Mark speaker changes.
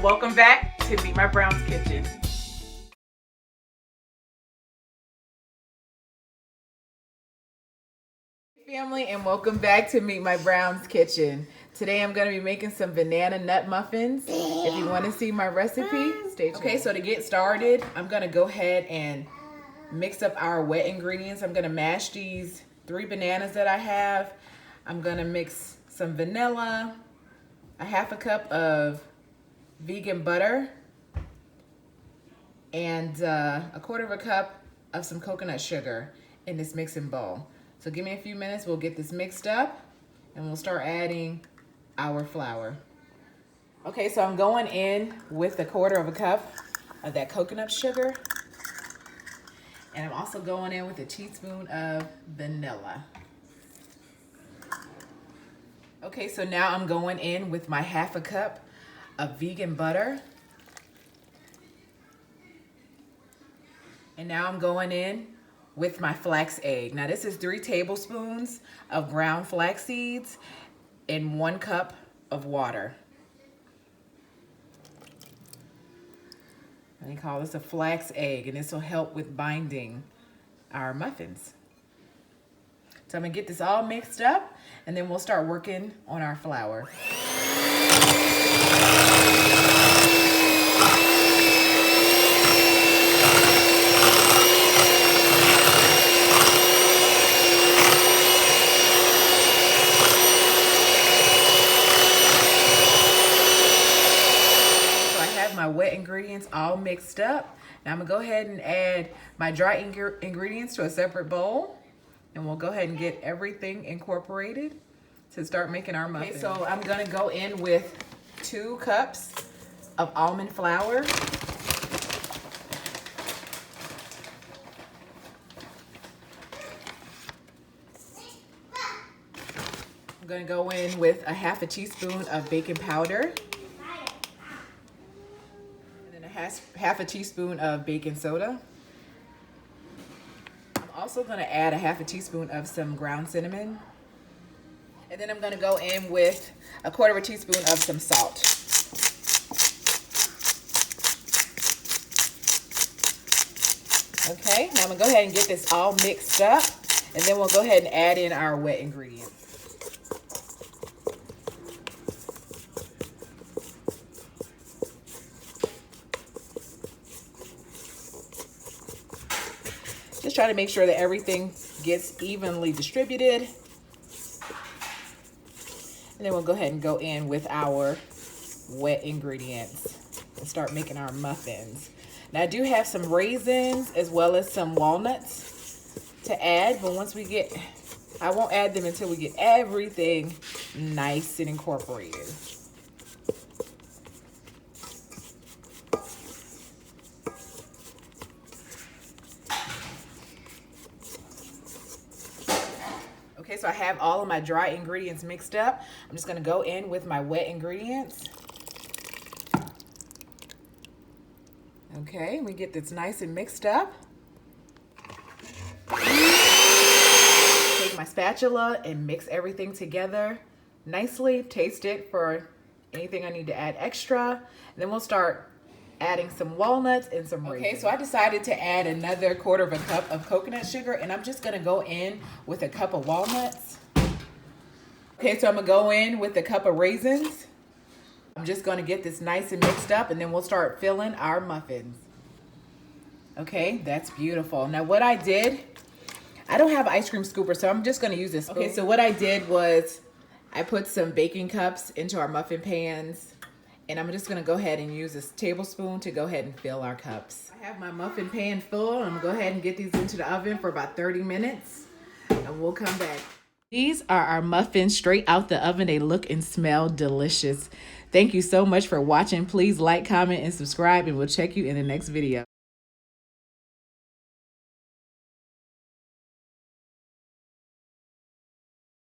Speaker 1: welcome back to Meet My Brown's Kitchen. Family, and welcome back to Meet My Brown's Kitchen. Today I'm going to be making some banana nut muffins. If you want to see my recipe, stay tuned. Okay, so to get started, I'm going to go ahead and mix up our wet ingredients. I'm going to mash these 3 bananas that I have. I'm going to mix some vanilla, a half a cup of vegan butter, and a quarter of a cup of some coconut sugar in this mixing bowl. So give me a few minutes, we'll get this mixed up and we'll start adding our flour. Okay, so I'm going in with a quarter of a cup of that coconut sugar, and I'm also going in with a teaspoon of vanilla. Okay, so now I'm going in with my half a cup of vegan butter. And now I'm going in with my flax egg. Now this is 3 tablespoons of ground flax seeds in 1 cup of water. And they call this a flax egg, and this will help with binding our muffins. So I'm gonna get this all mixed up, and then we'll start working on our flour. My wet ingredients all mixed up. Now I'm gonna go ahead and add my dry ingredients to a separate bowl, and we'll go ahead and get everything incorporated to start making our muffins. Okay, so I'm gonna go in with 2 cups of almond flour. I'm gonna go in with a half a teaspoon of baking powder. Half a teaspoon of baking soda. I'm also going to add a half a teaspoon of some ground cinnamon. And then I'm going to go in with a quarter of a teaspoon of some salt. Okay, now I'm going to go ahead and get this all mixed up, and then we'll go ahead and add in our wet ingredients. Just try to make sure that everything gets evenly distributed. And then we'll go ahead and go in with our wet ingredients and start making our muffins. Now I do have some raisins as well as some walnuts to add, but I won't add them until we get everything nice and incorporated. Okay, so I have all of my dry ingredients mixed up. I'm just gonna go in with my wet ingredients. Okay, we get this nice and mixed up. Take my spatula and mix everything together nicely. Taste it for anything I need to add extra. And then we'll start adding some walnuts and some raisins. Okay, so I decided to add another quarter of a cup of coconut sugar, and I'm just gonna go in with a cup of walnuts. Okay, so I'm gonna go in with a cup of raisins. I'm just gonna get this nice and mixed up, and then we'll start filling our muffins. Okay, that's beautiful. Now what I did, I don't have an ice cream scooper, so I'm just gonna use this spoon. Okay, so what I did was I put some baking cups into our muffin pans, and I'm just gonna go ahead and use this tablespoon to go ahead and fill our cups. I have my muffin pan full. I'm gonna go ahead and get these into the oven for about 30 minutes, and we'll come back. These are our muffins straight out the oven. They look and smell delicious. Thank you so much for watching. Please like, comment, and subscribe, and we'll check you in the next video.